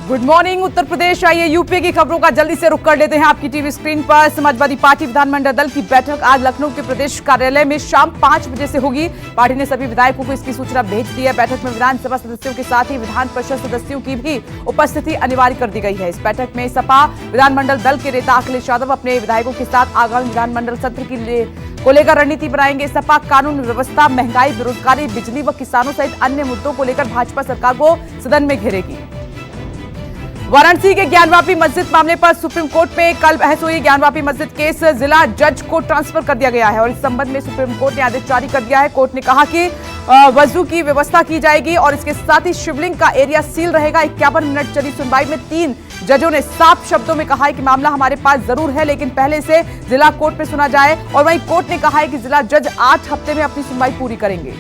Good morning Uttar Pradesh. आइए UP की खबरों का जल्दी से रुख कर लेते हैं आपकी टीवी स्क्रीन पर। समाजवादी पार्टी विधानमंडल दल की बैठक आज लखनऊ के प्रदेश कार्यालय में शाम 5 बजे से होगी। पार्टी ने सभी विधायकों को इसकी सूचना भेज दी है। बैठक में विधानसभा सदस्यों के साथ ही विधान परिषद सदस्यों की भी उपस्थिति अनिवार्य कर दी गई है। इस बैठक में सपा विधानमंडल दल के नेता अखिलेश यादव अपने विधायकों के साथ आगामी विधानमंडल सत्र को लेकर रणनीति बनाएंगे। सपा कानून व्यवस्था, महंगाई, बेरोजगारी, बिजली व किसानों सहित अन्य मुद्दों को लेकर भाजपा सरकार को सदन में घेरेगी। वाराणसी के ज्ञानवापी मस्जिद मामले पर सुप्रीम कोर्ट में कल बहस हुई। ज्ञानवापी मस्जिद केस जिला जज को ट्रांसफर कर दिया गया है और इस संबंध में सुप्रीम कोर्ट ने आदेश जारी कर दिया है। कोर्ट ने कहा कि वजू की व्यवस्था की जाएगी और इसके साथ ही शिवलिंग का एरिया सील रहेगा। 51 मिनट चली सुनवाई में 3 जजों ने साफ शब्दों में कहा है कि मामला हमारे पास जरूर है, लेकिन पहले इसे जिला कोर्ट में सुना जाए। और वहीं कोर्ट ने कहा है कि जिला जज 8 हफ्ते में अपनी सुनवाई पूरी करेंगे।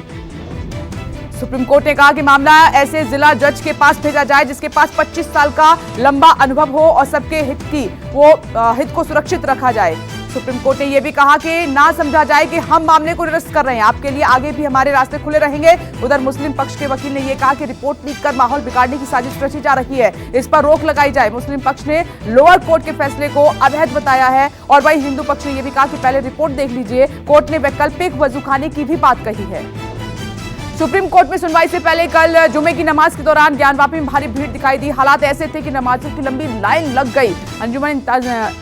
सुप्रीम कोर्ट ने कहा कि मामला ऐसे जिला जज के पास भेजा जाए जिसके पास 25 साल का लंबा अनुभव हो और सबके हित को सुरक्षित रखा जाए। सुप्रीम कोर्ट ने यह भी कहा कि ना समझा जाए कि हम मामले को निरस्त कर रहे हैं, आपके लिए आगे भी हमारे रास्ते खुले रहेंगे। उधर मुस्लिम पक्ष के वकील ने यह कहा कि रिपोर्ट लीक कर माहौल बिगाड़ने की साजिश रची जा रही है, इस पर रोक लगाई जाए। मुस्लिम पक्ष ने लोअर कोर्ट के फैसले को अवैध बताया है और वहीं हिंदू पक्ष ने यह भी कहा कि पहले रिपोर्ट देख लीजिए। कोर्ट ने वैकल्पिक वजूखाने की भी बात कही है। सुप्रीम कोर्ट में सुनवाई से पहले कल जुमे की नमाज के दौरान ज्ञानवापी में भारी भीड़ दिखाई दी। हालात ऐसे थे कि नमाजियों की लंबी लाइन लग गई। अंजुमन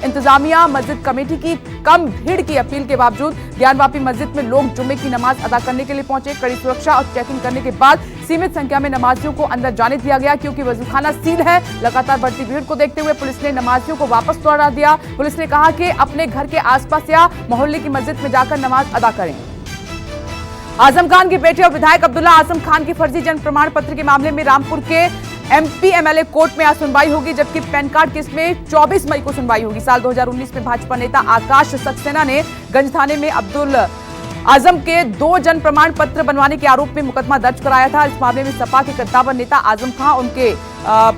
इंतजामिया मस्जिद कमेटी की कम भीड़ की अपील के बावजूद ज्ञानवापी मस्जिद में लोग जुमे की नमाज अदा करने के लिए पहुंचे। कड़ी सुरक्षा और चेकिंग करने के बाद सीमित संख्या में नमाजियों को अंदर जाने दिया गया क्योंकि वजूखाना सील है। लगातार बढ़ती भीड़ को देखते हुए पुलिस ने नमाजियों को वापस लौटा दिया। पुलिस ने कहा कि अपने घर के आसपास या मोहल्ले की मस्जिद में जाकर नमाज अदा करें। आजम खान के बेटे और विधायक अब्दुल्ला आजम खान की फर्जी जन्म प्रमाण पत्र के मामले में रामपुर के एमपी एमएलए कोर्ट में आज सुनवाई होगी, जबकि पैन कार्ड केस में 24 मई को सुनवाई होगी। साल 2019 में भाजपा नेता आकाश सक्सेना ने गंज थाने में अब्दुल आजम के 2 जन्म प्रमाण पत्र बनवाने के आरोप में मुकदमा दर्ज कराया था। इस मामले में सपा के कद्दावर नेता आजम खान, उनके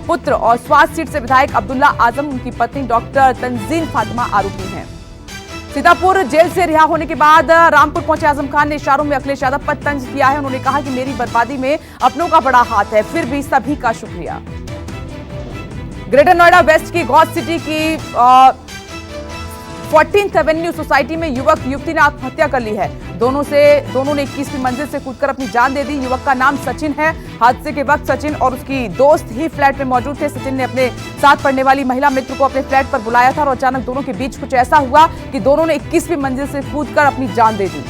पुत्र और स्वास्थ्य सीट से विधायक अब्दुल्ला आजम, उनकी पत्नी डॉक्टर तंजीन फातिमा आरोपी हैं। सीतापुर जेल से रिहा होने के बाद रामपुर पहुंचे आजम खान ने इशारों में अखिलेश यादव पर तंज किया है। उन्होंने कहा कि मेरी बर्बादी में अपनों का बड़ा हाथ है, फिर भी सभी का शुक्रिया। ग्रेटर नोएडा वेस्ट की गौस सिटी की 14th एवेन्यू सोसाइटी में युवक युवती ने आत्महत्या कर ली है। दोनों ने 21वीं मंजिल से कूदकर अपनी जान दे दी। युवक का नाम सचिन है। हादसे के वक्त सचिन और उसकी दोस्त ही फ्लैट में मौजूद थे। सचिन ने अपने साथ पढ़ने वाली महिला मित्र को अपने फ्लैट पर बुलाया था और अचानक दोनों के बीच कुछ ऐसा हुआ कि दोनों ने 21वीं मंजिल से कूदकर अपनी जान दे दी।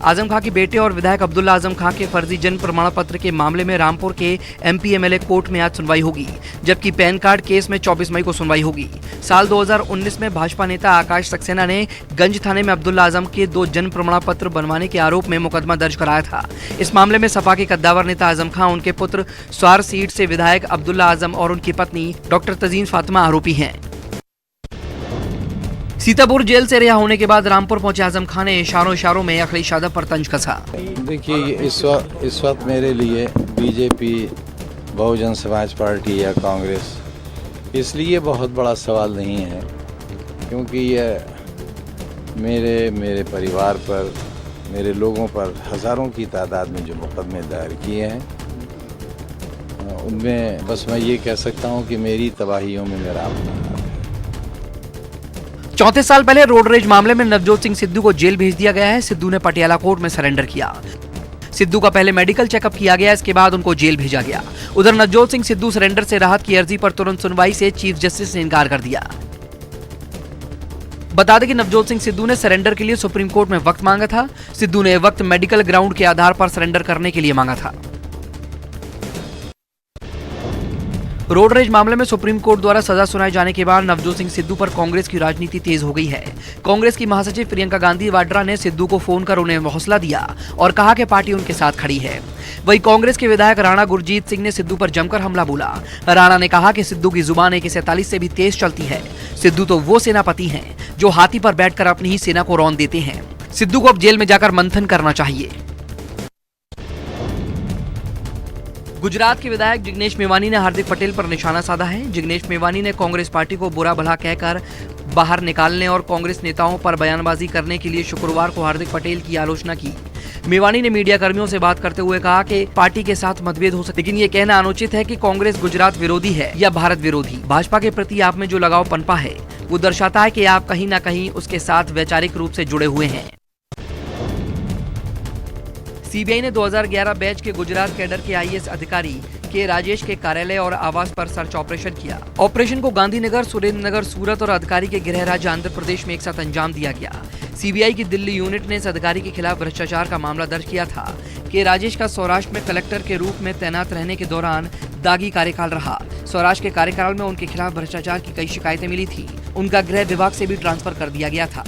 आजम खां के बेटे और विधायक अब्दुल्ला आजम खां के फर्जी जन्म प्रमाण पत्र के मामले में रामपुर के एमपी एमएलए कोर्ट में आज सुनवाई होगी, जबकि पैन कार्ड केस में 24 मई को सुनवाई होगी। साल 2019 में भाजपा नेता आकाश सक्सेना ने गंज थाने में अब्दुल्ला आजम के 2 जन्म प्रमाण पत्र बनवाने के आरोप में मुकदमा दर्ज कराया था। इस मामले में सपा के कद्दावर नेता आजम खां, उनके पुत्र स्वार सीट से विधायक अब्दुल्ला आजम और उनकी पत्नी डॉक्टर तंजीन फातिमा आरोपी हैं। सीतापुर जेल से रिहा होने के बाद रामपुर पहुंचे आजम खान ने इशारों में अखिलेश यादव पर तंज कसा। देखिए, इस वक्त मेरे लिए बीजेपी, बहुजन समाज पार्टी या कांग्रेस इसलिए बहुत बड़ा सवाल नहीं है क्योंकि ये मेरे परिवार पर, मेरे लोगों पर हज़ारों की तादाद में जो मुकदमे दायर किए हैं उनमें बस मैं ये कह सकता हूँ कि मेरी तबाहियों में मेरा अपना हाथ है। 34 साल पहले रोड रेज मामले में नवजोत सिंह सिद्धू को जेल भेज दिया गया है। सिद्धू ने पटियाला कोर्ट में सरेंडर किया। सिद्धू का पहले मेडिकल चेकअप किया गया, इसके बाद उनको जेल भेजा गया। उधर नवजोत सिंह सिद्धू सरेंडर से राहत की अर्जी पर तुरंत सुनवाई से चीफ जस्टिस ने इनकार कर दिया। बता दें कि नवजोत सिंह सिद्धू ने सरेंडर के लिए सुप्रीम कोर्ट में वक्त मांगा था। सिद्धू ने वक्त मेडिकल ग्राउंड के आधार पर सरेंडर करने के लिए मांगा था। रोड रेज मामले में सुप्रीम कोर्ट द्वारा सजा सुनाए जाने के बाद नवजोत सिंह सिद्धू पर कांग्रेस की राजनीति तेज हो गई है। कांग्रेस की महासचिव प्रियंका गांधी वाड्रा ने सिद्धू को फोन कर उन्हें हौसला दिया और कहा कि पार्टी उनके साथ खड़ी है। वहीं कांग्रेस के विधायक राणा गुरजीत सिंह ने सिद्धू पर जमकर हमला बोला। राणा ने कहा कि सिद्धू की जुबान AK-47 से भी तेज चलती है। सिद्धू तो वो सेनापति हैं जो हाथी पर बैठकर अपनी ही सेना को रौंद देते हैं। सिद्धू को अब जेल में जाकर मंथन करना चाहिए। गुजरात के विधायक जिग्नेश मेवानी ने हार्दिक पटेल पर निशाना साधा है। जिग्नेश मेवानी ने कांग्रेस पार्टी को बुरा भला कहकर बाहर निकालने और कांग्रेस नेताओं पर बयानबाजी करने के लिए शुक्रवार को हार्दिक पटेल की आलोचना की। मेवानी ने मीडिया कर्मियों से बात करते हुए कहा कि पार्टी के साथ मतभेद हो सकते, लेकिन ये कहना अनुचित है कि कांग्रेस गुजरात विरोधी है या भारत विरोधी। भाजपा के प्रति आप में जो लगाव पनपा है वो दर्शाता है कि आप कहीं न कहीं उसके साथ वैचारिक रूप से जुड़े हुए हैं। सीबीआई ने 2011 बैच के गुजरात कैडर के आईएएस अधिकारी के राजेश के कार्यालय और आवास पर सर्च ऑपरेशन किया। ऑपरेशन को गांधीनगर, सुरेंद्रनगर, सूरत और अधिकारी के गृह राज्य आंध्र प्रदेश में एक साथ अंजाम दिया गया। सीबीआई की दिल्ली यूनिट ने इस अधिकारी के खिलाफ भ्रष्टाचार का मामला दर्ज किया था कि राजेश का सौराष्ट्र में कलेक्टर के रूप में तैनात रहने के दौरान दागी कार्यकाल रहा। सौराष्ट्र के कार्यकाल में उनके खिलाफ भ्रष्टाचार की कई शिकायतें मिली थी। उनका गृह विभाग से भी ट्रांसफर कर दिया गया था।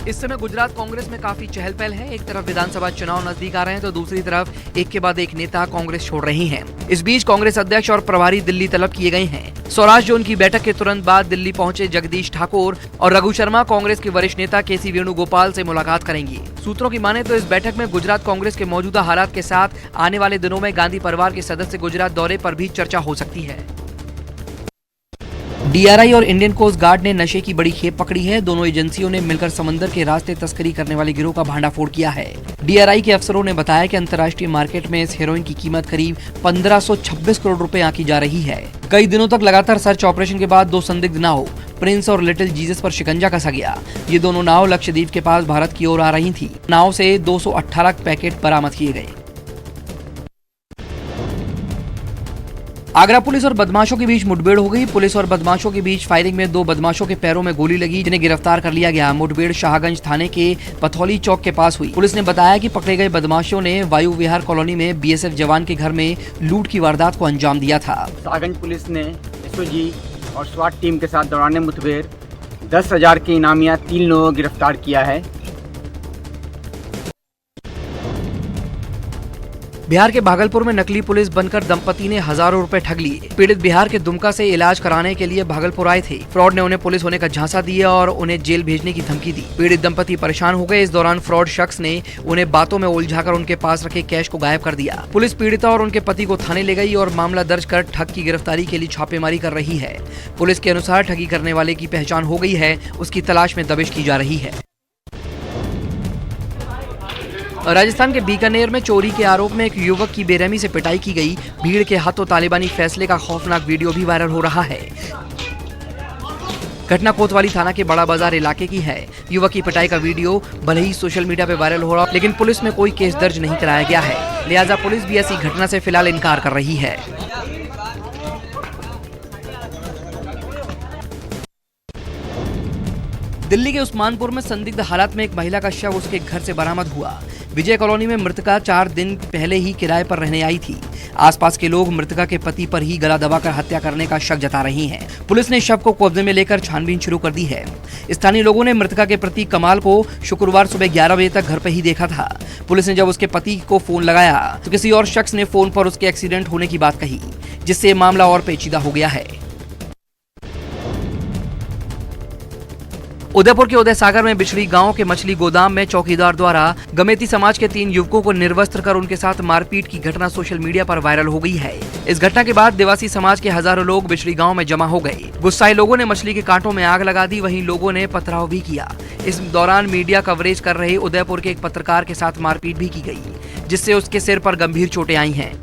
इस समय गुजरात कांग्रेस में काफी चहल पहल है। एक तरफ विधानसभा चुनाव नजदीक आ रहे हैं तो दूसरी तरफ एक के बाद एक नेता कांग्रेस छोड़ रही हैं। इस बीच कांग्रेस अध्यक्ष और प्रभारी दिल्ली तलब किए गए हैं। सौराष्ट्र जोन की बैठक के तुरंत बाद दिल्ली पहुंचे जगदीश ठाकुर और रघु शर्मा कांग्रेस के वरिष्ठ नेता केसी वेणुगोपाल से मुलाकात करेंगे। सूत्रों की माने तो इस बैठक में गुजरात कांग्रेस के मौजूदा हालात के साथ आने वाले दिनों में गांधी परिवार के सदस्य गुजरात दौरे पर भी चर्चा हो सकती है। डीआरआई और इंडियन कोस्ट गार्ड ने नशे की बड़ी खेप पकड़ी है। दोनों एजेंसियों ने मिलकर समंदर के रास्ते तस्करी करने वाले गिरोह का भांडाफोड़ किया है। डीआरआई के अफसरों ने बताया कि अंतर्राष्ट्रीय मार्केट में इस हेरोइन की कीमत करीब 1526 करोड़ रुपए आंकी जा रही है। कई दिनों तक लगातार सर्च ऑपरेशन के बाद 2 संदिग्ध नाव प्रिंस और लिटिल जीसस पर शिकंजा कसा गया। ये दोनों नाव लक्षद्वीप के पास भारत की ओर आ रही थी। नाव से 218 पैकेट बरामद किए गए। आगरा पुलिस और बदमाशों के बीच मुठभेड़ हो गई। पुलिस और बदमाशों के बीच फायरिंग में 2 बदमाशों के पैरों में गोली लगी, जिन्हें गिरफ्तार कर लिया गया। मुठभेड़ शाहगंज थाने के पथौली चौक के पास हुई। पुलिस ने बताया कि पकड़े गए बदमाशों ने वायु विहार कॉलोनी में बीएसएफ जवान के घर में लूट की वारदात को अंजाम दिया था। शाहगंज पुलिस ने एसओजी और स्वाट टीम के साथ दौरान मुठभेड़ 10,000 के इनामिया 3 लोगों को गिरफ्तार किया है। बिहार के भागलपुर में नकली पुलिस बनकर दंपति ने हजारों रुपए ठग लिए। पीड़ित बिहार के दुमका से इलाज कराने के लिए भागलपुर आए थे। फ्रॉड ने उन्हें पुलिस होने का झांसा दिया और उन्हें जेल भेजने की धमकी दी। पीड़ित दंपति परेशान हो गए। इस दौरान फ्रॉड शख्स ने उन्हें बातों में उलझाकर उनके पास रखे कैश को गायब कर दिया। पुलिस पीड़िता और उनके पति को थाने ले गई और मामला दर्ज कर ठग की गिरफ्तारी के लिए छापेमारी कर रही है। पुलिस के अनुसार ठगी करने वाले की पहचान हो गई है। उसकी तलाश में दबिश की जा रही है। राजस्थान के बीकानेर में चोरी के आरोप में एक युवक की बेरहमी से पिटाई की गई। भीड़ के हाथों तालिबानी फैसले का खौफनाक वीडियो भी वायरल हो रहा है। घटना कोतवाली थाना के बड़ा बाजार इलाके की है। युवक की पिटाई का वीडियो भले ही सोशल मीडिया पर वायरल हो रहा, लेकिन पुलिस में कोई केस दर्ज नहीं कराया गया है। लिहाजा पुलिस भी ऐसी घटना से फिलहाल इनकार कर रही है। दिल्ली के उस्मानपुर में संदिग्ध हालात में एक महिला का शव उसके घर से बरामद हुआ। विजय कॉलोनी में मृतका 4 दिन पहले ही किराए पर रहने आई थी। आसपास के लोग मृतका के पति पर ही गला दबाकर हत्या करने का शक जता रही हैं। पुलिस ने शव को कब्जे में लेकर छानबीन शुरू कर दी है। स्थानीय लोगों ने मृतका के प्रति कमाल को शुक्रवार सुबह 11 बजे तक घर पर ही देखा था। पुलिस ने जब उसके पति को फोन लगाया तो किसी और शख्स ने फोन पर उसके एक्सीडेंट होने की बात कही, जिससे मामला और पेचीदा हो गया है। उदयपुर के उदय सागर में बिछड़ी गांव के मछली गोदाम में चौकीदार द्वारा गमेती समाज के 3 युवकों को निर्वस्त्र कर उनके साथ मारपीट की घटना सोशल मीडिया पर वायरल हो गई है। इस घटना के बाद देवासी समाज के हजारों लोग बिछड़ी गांव में जमा हो गए। गुस्साए लोगों ने मछली के कांटों में आग लगा दी। वहीं लोगों ने पथराव भी किया। इस दौरान मीडिया कवरेज कर रहे उदयपुर के एक पत्रकार के साथ मारपीट भी की गई, जिससे उसके सिर पर गंभीर चोटें आई हैं।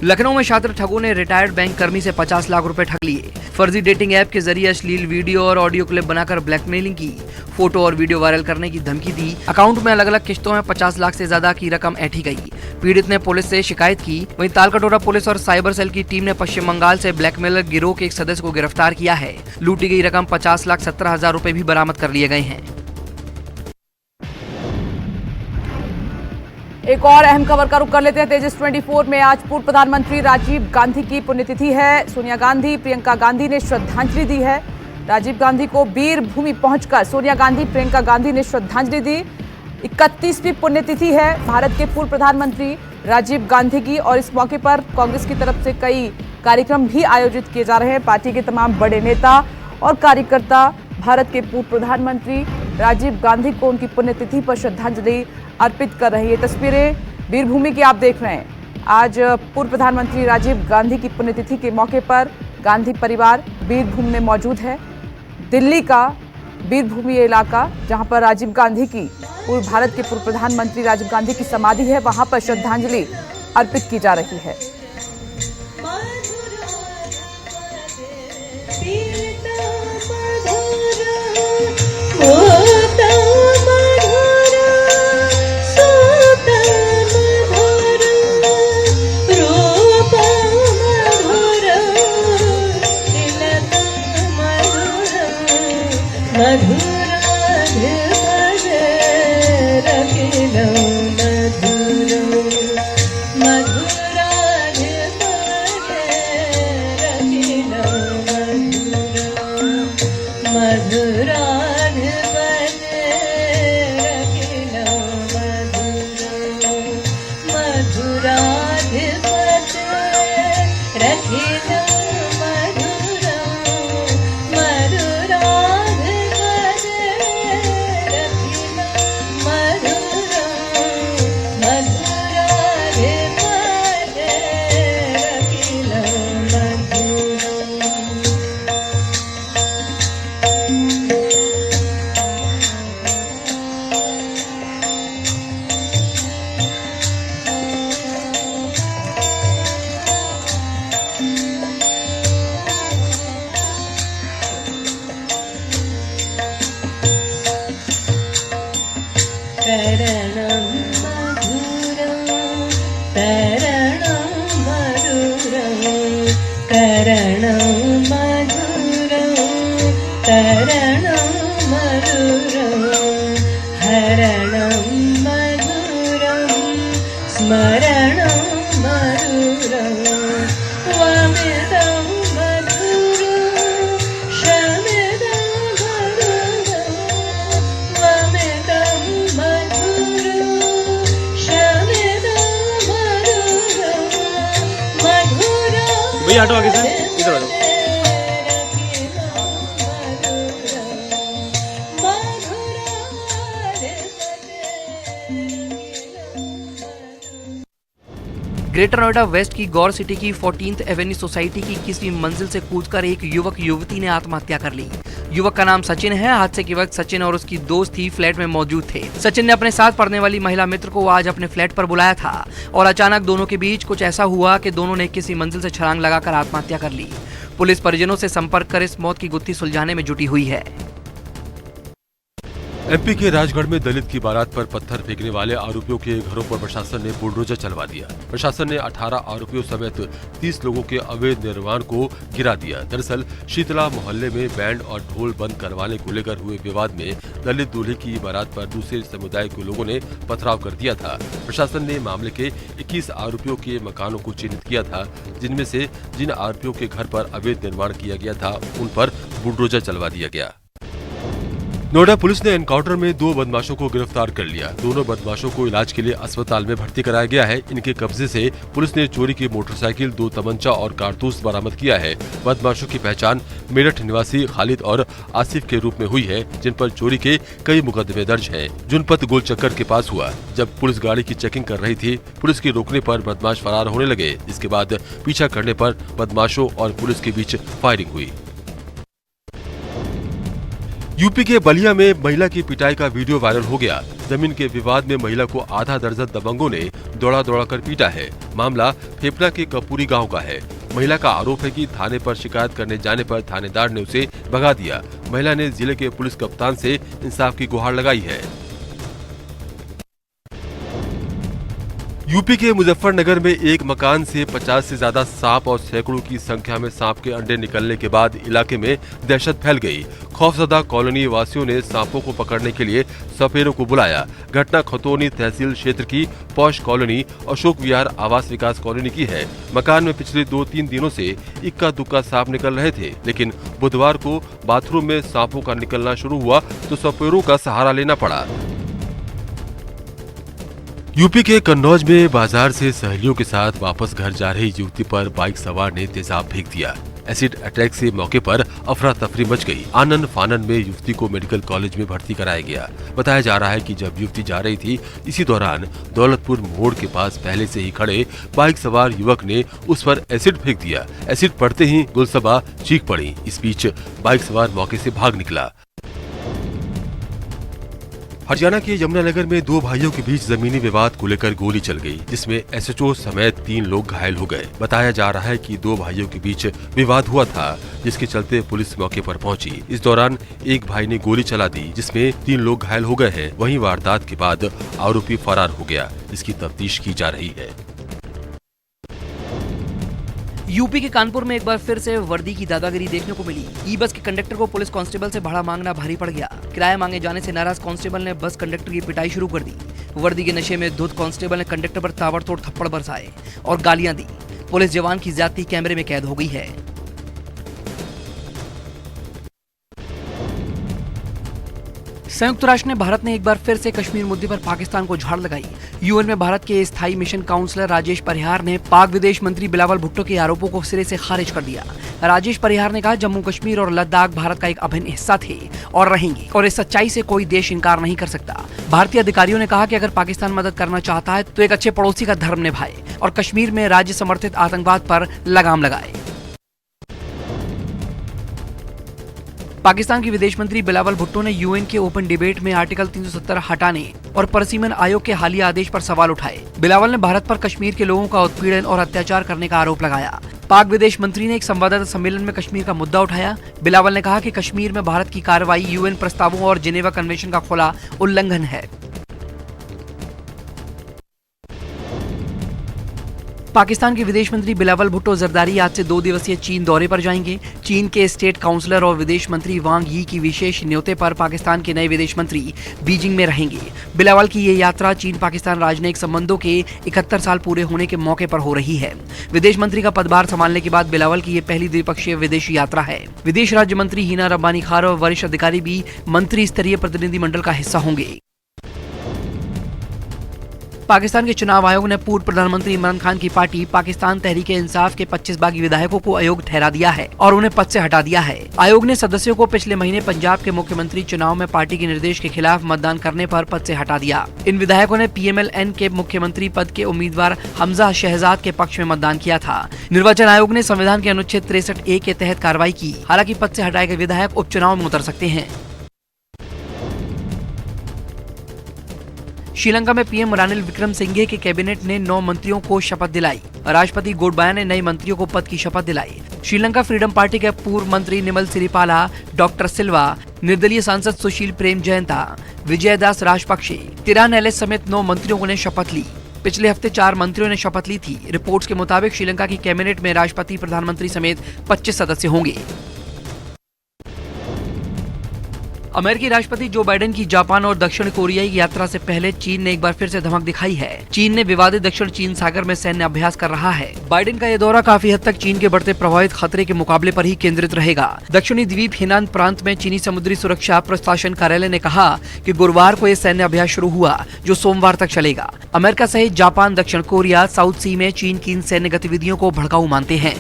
लखनऊ में छात्र ठगों ने रिटायर्ड बैंक कर्मी से 50 लाख रुपए ठग लिए। फर्जी डेटिंग ऐप के जरिए अश्लील वीडियो और ऑडियो क्लिप बनाकर ब्लैकमेलिंग की, फोटो और वीडियो वायरल करने की धमकी दी। अकाउंट में अलग अलग किस्तों में 50 लाख से ज्यादा की रकम ऐंठी गई। पीड़ित ने पुलिस से शिकायत की। वहीं तालकटोरा पुलिस और साइबर सेल की टीम ने पश्चिम बंगाल से ब्लैकमेलर गिरोह के एक सदस्य को गिरफ्तार किया है। लूटी गई रकम 50,17,000 रुपए भी बरामद कर लिए गए हैं। एक और अहम खबर का रुख कर लेते हैं। तेजस 24 में आज पूर्व प्रधानमंत्री राजीव गांधी की पुण्यतिथि है। सोनिया गांधी, प्रियंका गांधी ने श्रद्धांजलि दी है। राजीव गांधी को वीर भूमि पहुंचकर सोनिया गांधी, प्रियंका गांधी ने श्रद्धांजलि दी। 31वीं पुण्यतिथि है भारत के पूर्व प्रधानमंत्री राजीव गांधी की और इस मौके पर कांग्रेस की तरफ से कई कार्यक्रम भी आयोजित किए जा रहे हैं। पार्टी के तमाम बड़े नेता और कार्यकर्ता भारत के पूर्व प्रधानमंत्री राजीव गांधी को उनकी पुण्यतिथि पर श्रद्धांजलि अर्पित कर रही है। ये तस्वीरें वीरभूमि की आप देख रहे हैं। आज पूर्व प्रधानमंत्री राजीव गांधी की पुण्यतिथि के मौके पर गांधी परिवार वीरभूमि में मौजूद है। दिल्ली का वीरभूमि इलाका जहां पर राजीव गांधी की पूर्व भारत के पूर्व प्रधानमंत्री राजीव गांधी की समाधि है, वहां पर श्रद्धांजलि अर्पित की जा रही है। भैया हटो आगे से, इधर आ जाओ। ग्रेटर नोएडा वेस्ट की गौर सिटी की 14th एवेन्यू सोसाइटी की 21वीं मंजिल से कूदकर एक युवक युवती ने आत्महत्या कर ली। युवक का नाम सचिन है। हादसे के वक्त सचिन और उसकी दोस्त ही फ्लैट में मौजूद थे। सचिन ने अपने साथ पढ़ने वाली महिला मित्र को आज अपने फ्लैट पर बुलाया था और अचानक दोनों के बीच कुछ ऐसा हुआ कि दोनों ने किसी मंजिल से छलांग लगाकर आत्महत्या कर ली। पुलिस परिजनों से संपर्क कर इस मौत की गुत्थी सुलझाने में जुटी हुई है। एमपी के राजगढ़ में दलित की बारात पर पत्थर फेंकने वाले आरोपियों के घरों पर प्रशासन ने बुलडोजर चलवा दिया। प्रशासन ने 18 आरोपियों समेत 30 लोगों के अवैध निर्माण को गिरा दिया। दरअसल शीतला मोहल्ले में बैंड और ढोल बंद करवाने को लेकर हुए विवाद में दलित दूल्हे की बारात पर दूसरे समुदाय के लोगों ने पथराव कर दिया था। प्रशासन ने मामले के 21 आरोपियों के मकानों को चिन्हित किया था, जिनमें से जिन आरोपियों के घर पर अवैध निर्माण किया गया था उन पर बुलडोजर चलवा दिया गया। नोएडा पुलिस ने एनकाउंटर में 2 बदमाशों को गिरफ्तार कर लिया। दोनों बदमाशों को इलाज के लिए अस्पताल में भर्ती कराया गया है। इनके कब्जे से पुलिस ने चोरी की मोटरसाइकिल, 2 तमंचा और कारतूस बरामद किया है। बदमाशों की पहचान मेरठ निवासी खालिद और आसिफ के रूप में हुई है, जिन पर चोरी के कई मुकदमे दर्ज हैं। जुनपत गोलचक्कर के पास हुआ। जब पुलिस गाड़ी की चेकिंग कर रही थी, पुलिस के रोकने पर बदमाश फरार होने लगे, जिसके बाद पीछा करने पर बदमाशों और पुलिस के बीच फायरिंग हुई। यूपी के बलिया में महिला की पिटाई का वीडियो वायरल हो गया। जमीन के विवाद में महिला को आधा दर्जन दबंगों ने दौड़ा कर पीटा है। मामला फेफड़ा के कपूरी गांव का है। महिला का आरोप है कि थाने पर शिकायत करने जाने पर थानेदार ने उसे भगा दिया। महिला ने जिले के पुलिस कप्तान से इंसाफ की गुहार लगाई है। यूपी के मुजफ्फरनगर में एक मकान से 50 से ज्यादा सांप और सैकड़ों की संख्या में सांप के अंडे निकलने के बाद इलाके में दहशत फैल गई। खौफजदा कॉलोनी वासियों ने सांपों को पकड़ने के लिए सपेरों को बुलाया। घटना खतौनी तहसील क्षेत्र की पौष कॉलोनी अशोक विहार आवास विकास कॉलोनी की है। मकान में पिछले 2-3 दिनों से इक्का दुक्का सांप निकल रहे थे, लेकिन बुधवार को बाथरूम में सांपों का निकलना शुरू हुआ तो सपेरों का सहारा लेना पड़ा। यूपी के कन्नौज में बाजार से सहेलियों के साथ वापस घर जा रही युवती पर बाइक सवार ने तेजाब फेंक दिया। एसिड अटैक से मौके पर अफरा तफरी मच गई। आनन फानन में युवती को मेडिकल कॉलेज में भर्ती कराया गया। बताया जा रहा है कि जब युवती जा रही थी, इसी दौरान दौलतपुर मोड़ के पास पहले से ही खड़े बाइक सवार युवक ने उस पर एसिड फेंक दिया। एसिड पड़ते ही गुलसबा चीख पड़ी। इस बीच बाइक सवार मौके से भाग निकला। हरियाणा के यमुनानगर में दो भाइयों के बीच जमीनी विवाद को लेकर गोली चल गई, जिसमें एसएचओ समेत 3 लोग घायल हो गए। बताया जा रहा है कि दो भाइयों के बीच विवाद हुआ था, जिसके चलते पुलिस मौके पर पहुंची। इस दौरान एक भाई ने गोली चला दी, जिसमें 3 लोग घायल हो गए हैं। वहीं वारदात के बाद आरोपी फरार हो गया। इसकी तफ्तीश की जा रही है। यूपी के कानपुर में एक बार फिर से वर्दी की दादागिरी देखने को मिली। ई बस के कंडक्टर को पुलिस कांस्टेबल से भाड़ा मांगना भारी पड़ गया। किराया मांगे जाने से नाराज कांस्टेबल ने बस कंडक्टर की पिटाई शुरू कर दी। वर्दी के नशे में धुत कांस्टेबल ने कंडक्टर पर ताबड़तोड़ थप्पड़ बरसाए और गालियां दी। पुलिस जवान की ज्यादती कैमरे में कैद हो गई है। संयुक्त राष्ट्र ने भारत ने एक बार फिर से कश्मीर मुद्दे पर पाकिस्तान को झाड़ लगाई। यूएन में भारत के स्थायी मिशन काउंसलर राजेश परिहार ने पाक विदेश मंत्री बिलावल भुट्टो के आरोपों को सिरे से खारिज कर दिया। राजेश परिहार ने कहा, जम्मू कश्मीर और लद्दाख भारत का एक अभिन्न हिस्सा थे और रहेंगे, और इस सच्चाई से कोई देश इनकार नहीं कर सकता। भारतीय अधिकारियों ने कहा कि अगर पाकिस्तान मदद करना चाहता है तो एक अच्छे पड़ोसी का धर्म निभाए और कश्मीर में राज्य समर्थित आतंकवाद पर लगाम लगाए। पाकिस्तान के विदेश मंत्री बिलावल भुट्टो ने यूएन के ओपन डिबेट में आर्टिकल 370 हटाने और परसिमन आयोग के हालिया आदेश पर सवाल उठाए। बिलावल ने भारत पर कश्मीर के लोगों का उत्पीड़न और अत्याचार करने का आरोप लगाया। पाक विदेश मंत्री ने एक संवाददाता सम्मेलन में कश्मीर का मुद्दा उठाया। बिलावल ने कहा कि कश्मीर में भारत की कार्रवाई यूएन प्रस्तावों और जिनेवा कन्वेंशन का खुला उल्लंघन है। पाकिस्तान के विदेश मंत्री बिलावल भुट्टो जरदारी आज से 2 दिवसीय चीन दौरे पर जाएंगे। चीन के स्टेट काउंसलर और विदेश मंत्री वांग यी की विशेष न्योते पर पाकिस्तान के नए विदेश मंत्री बीजिंग में रहेंगे। बिलावल की ये यात्रा चीन पाकिस्तान राजनयिक संबंधों के 71 साल पूरे होने के मौके पर हो रही है। विदेश मंत्री का पदभार संभालने के बाद बिलावल की ये पहली द्विपक्षीय विदेशी यात्रा है। विदेश राज्य मंत्री हिना रब्बानी खान और वरिष्ठ अधिकारी भी मंत्री स्तरीय प्रतिनिधिमंडल का हिस्सा होंगे। पाकिस्तान के चुनाव आयोग ने पूर्व प्रधानमंत्री इमरान खान की पार्टी पाकिस्तान तहरीक-ए-इंसाफ के 25 बागी विधायकों को अयोग्य ठहरा दिया है और उन्हें पद से हटा दिया है। आयोग ने सदस्यों को पिछले महीने पंजाब के मुख्यमंत्री चुनाव में पार्टी के निर्देश के खिलाफ मतदान करने पर पद से हटा दिया। इन विधायकों ने पीएमएल-एन के मुख्यमंत्री पद के उम्मीदवार हमजा शहजाद के पक्ष में मतदान किया था। निर्वाचन आयोग ने संविधान के अनुच्छेद 63A के तहत कार्रवाई की। हालांकि पद से हटाए गए विधायक उपचुनाव में उतर सकते हैं। श्रीलंका में पीएम रानिल विक्रमसिंघे के कैबिनेट ने 9 मंत्रियों को शपथ दिलाई। राष्ट्रपति गोटबाया ने नए मंत्रियों को पद की शपथ दिलाई। श्रीलंका फ्रीडम पार्टी के पूर्व मंत्री निमल सिरिपाला, डॉक्टर सिल्वा, निर्दलीय सांसद सुशील प्रेम जयंता, विजयदास राजपक्षे, तिरान एलिस समेत 9 मंत्रियों ने शपथ ली। पिछले हफ्ते 4 मंत्रियों ने शपथ ली थी। रिपोर्ट्स के मुताबिक श्रीलंका की कैबिनेट में राष्ट्रपति, प्रधानमंत्री समेत 25 सदस्य होंगे। अमेरिकी राष्ट्रपति जो बाइडेन की जापान और दक्षिण कोरिया की यात्रा से पहले चीन ने एक बार फिर से धमक दिखाई है। चीन ने विवादित दक्षिण चीन सागर में सैन्य अभ्यास कर रहा है। बाइडेन का यह दौरा काफी हद तक चीन के बढ़ते प्रभावित खतरे के मुकाबले पर ही केंद्रित रहेगा। दक्षिणी द्वीप हेनान प्रांत में चीनी समुद्री सुरक्षा प्रशासन कार्यालय ने कहा कि गुरुवार को यह सैन्य अभ्यास शुरू हुआ, जो सोमवार तक चलेगा। अमेरिका सहित जापान, दक्षिण कोरिया, साउथ सी में चीन की इन सैन्य गतिविधियों को भड़काऊ मानते हैं।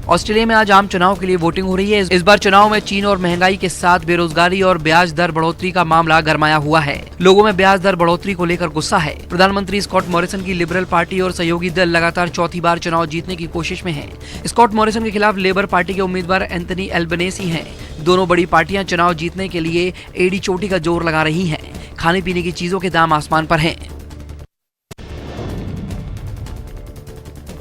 ऑस्ट्रेलिया में आज आम चुनाव के लिए वोटिंग हो रही है। इस बार चुनाव में चीन और महंगाई के साथ बेरोजगारी और ब्याज दर बढ़ोतरी का मामला गरमाया हुआ है। लोगों में ब्याज दर बढ़ोतरी को लेकर गुस्सा है। प्रधानमंत्री स्कॉट मॉरिसन की लिबरल पार्टी और सहयोगी दल लगातार चौथी बार चुनाव जीतने की कोशिश में है। स्कॉट मॉरिसन के खिलाफ लेबर पार्टी के उम्मीदवार एंथनी एल्बनेसी हैं। दोनों बड़ी पार्टियां चुनाव जीतने के लिए एड़ी चोटी का जोर लगा रही हैं। खाने पीने की चीजों के दाम आसमान पर हैं।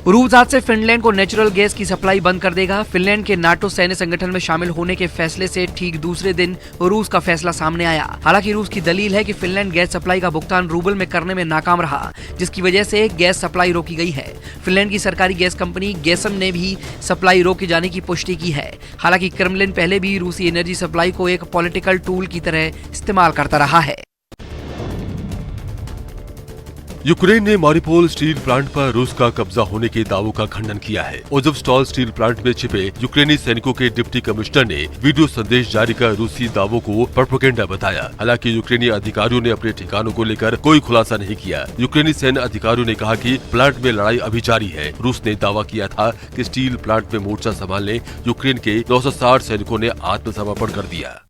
रूस आज से फिनलैंड को नेचुरल गैस की सप्लाई बंद कर देगा। फिनलैंड के नाटो सैन्य संगठन में शामिल होने के फैसले से ठीक दूसरे दिन रूस का फैसला सामने आया। हालांकि रूस की दलील है कि फिनलैंड गैस सप्लाई का भुगतान रूबल में करने में नाकाम रहा, जिसकी वजह से गैस सप्लाई रोकी गई है। फिनलैंड की सरकारी गैस कंपनी गैसम ने भी सप्लाई रोके जाने की पुष्टि की है। हालांकि क्रेमलिन पहले भी रूसी एनर्जी सप्लाई को एक पॉलिटिकल टूल की तरह इस्तेमाल करता रहा है। यूक्रेन ने मारिपोल स्टील प्लांट पर रूस का कब्जा होने के दावों का खंडन किया है। ओज़वस्टॉल स्टील प्लांट में छिपे यूक्रेनी सैनिकों के डिप्टी कमिश्नर ने वीडियो संदेश जारी कर रूसी दावों को प्रोपेगेंडा बताया। हालांकि यूक्रेनी अधिकारियों ने अपने ठिकानों को लेकर कोई खुलासा नहीं किया। यूक्रेनी सैन्य अधिकारियों ने कहा कि प्लांट में लड़ाई अभी जारी है। रूस ने दावा किया था कि स्टील प्लांट में मोर्चा संभालने यूक्रेन के 960 सैनिकों ने आत्मसमर्पण कर दिया।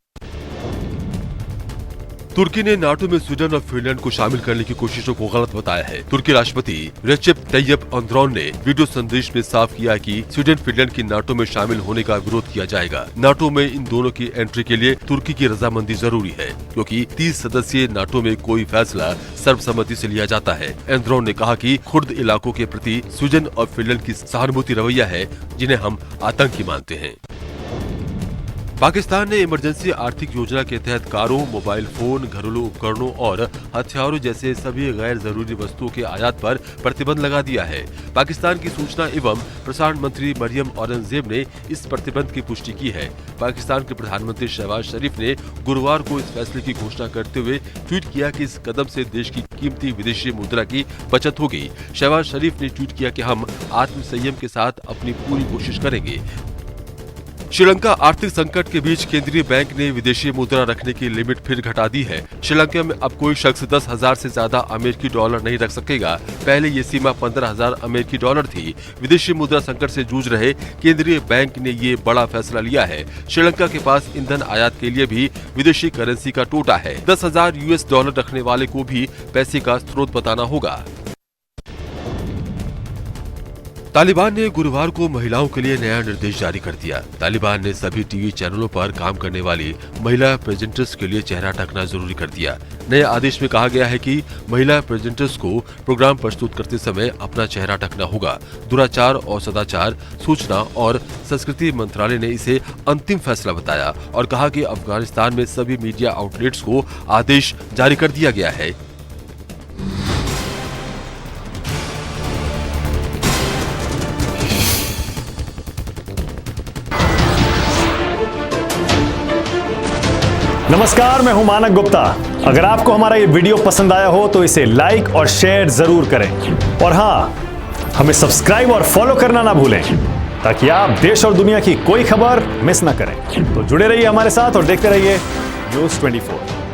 तुर्की ने नाटो में स्वीडन और फिनलैंड को शामिल करने की कोशिशों को गलत बताया है। तुर्की राष्ट्रपति रेसेप तय्यप एर्दोगान ने वीडियो संदेश में साफ किया कि स्वीडन फिनलैंड की नाटो में शामिल होने का विरोध किया जाएगा। नाटो में इन दोनों की एंट्री के लिए तुर्की की रजामंदी जरूरी है, क्योंकि 30 सदस्यीय नाटो में कोई फैसला सर्वसम्मति से लिया जाता है। एर्दोगान ने कहा कि कुर्द इलाकों के प्रति स्वीडन और फिनलैंड की सहानुभूति रवैया है, जिन्हें हम आतंकी मानते हैं। पाकिस्तान ने इमरजेंसी आर्थिक योजना के तहत कारों, मोबाइल फोन, घरेलू उपकरणों और हथियारों जैसे सभी गैर जरूरी वस्तुओं के आयात पर प्रतिबंध लगा दिया है। पाकिस्तान की सूचना एवं प्रसारण मंत्री मरियम औरंगजेब ने इस प्रतिबंध की पुष्टि की है। पाकिस्तान के प्रधानमंत्री शहबाज शरीफ ने गुरुवार को इस फैसले की घोषणा करते हुए ट्वीट किया कि इस कदम से देश की कीमती विदेशी मुद्रा की बचत होगी। शहबाज शरीफ ने ट्वीट किया कि हम आत्मसंयम के साथ अपनी पूरी कोशिश करेंगे। श्रीलंका आर्थिक संकट के बीच केंद्रीय बैंक ने विदेशी मुद्रा रखने की लिमिट फिर घटा दी है। श्रीलंका में अब कोई शख्स 10,000 से ज्यादा अमेरिकी डॉलर नहीं रख सकेगा। पहले ये सीमा 15,000 अमेरिकी डॉलर थी। विदेशी मुद्रा संकट से जूझ रहे केंद्रीय बैंक ने ये बड़ा फैसला लिया है। श्रीलंका के पास ईंधन आयात के लिए भी विदेशी करेंसी का टोटा है। 10,000 US डॉलर रखने वाले को भी पैसे का स्रोत बताना होगा। तालिबान ने गुरुवार को महिलाओं के लिए नया निर्देश जारी कर दिया। तालिबान ने सभी टीवी चैनलों पर काम करने वाली महिला प्रेजेंटर्स के लिए चेहरा ढकना जरूरी कर दिया। नए आदेश में कहा गया है कि महिला प्रेजेंटर्स को प्रोग्राम प्रस्तुत करते समय अपना चेहरा ढकना होगा। दुराचार और सदाचार, सूचना और संस्कृति मंत्रालय ने इसे अंतिम फैसला बताया और कहा कि अफगानिस्तान में सभी मीडिया आउटलेट्स को आदेश जारी कर दिया गया है। नमस्कार, मैं हूं मानक गुप्ता। अगर आपको हमारा ये वीडियो पसंद आया हो तो इसे लाइक और शेयर जरूर करें और हाँ, हमें सब्सक्राइब और फॉलो करना ना भूलें, ताकि आप देश और दुनिया की कोई खबर मिस ना करें। तो जुड़े रहिए हमारे साथ और देखते रहिए News 24।